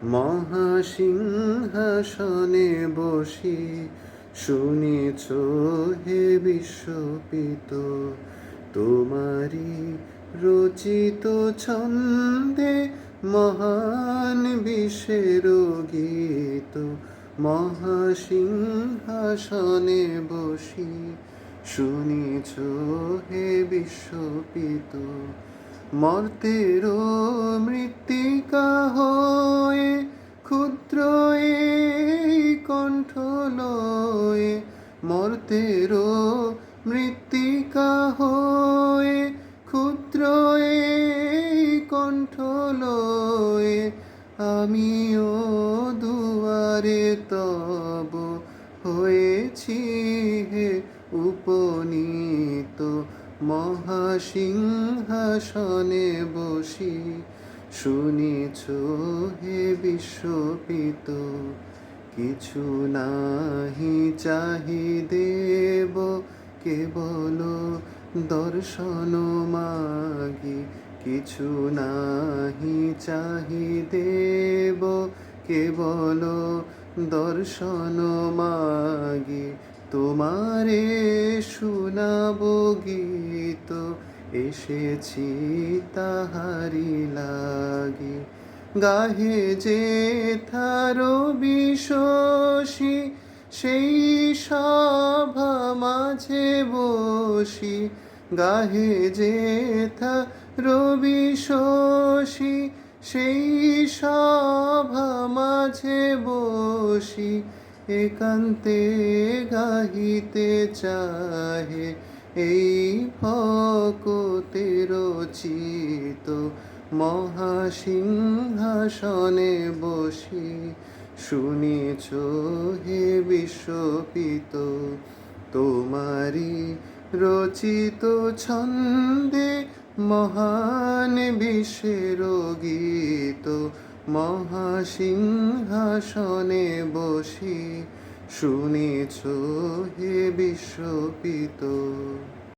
মহাসিংহাসনে বসি শুনেছ হে বিশ্বপিত, তোমারি রচিত ছন্দে মহান বিশ্বের গীত। মহাসিংহাসনে বসি শুনেছ হে বিশ্বপিত, মর্তের মৃত্তিকা হয়ে ক্ষুদ্র এই কণ্ঠ লয়ে, মর্তের মৃত্তিকা হয়ে ক্ষুদ্র এই কণ্ঠ লয়ে, আমিও দুয়ারে তব হয়েছি হে উপনীত। মহাসিংহাসনে বসি শুনেছ হে বিশ্বপিত, কিছু নাহি চাহি দেব কেবল দর্শন মাগি, কিছু নাহি চাহি দেব কেবল দর্শন মাগি। তোমারে শুনাব গীত এসেছি তাহারি লাগি, গাহে যে থার বিশোষী সেই সভা মাঝে বসি, গাহে যে থার বিশোষী সেই সভা মাঝে বসি, একান্তে গাহিতে চাহে এই ভকতের চিত। মহাসিংহাসনে বসি শুনেছ হে বিশ্বপিত, তোমারি রচিত ছন্দে মহান বিশ্বের গীত। মহাসিংহাসনে বসি শুনেছ হে বিশ্বপিত।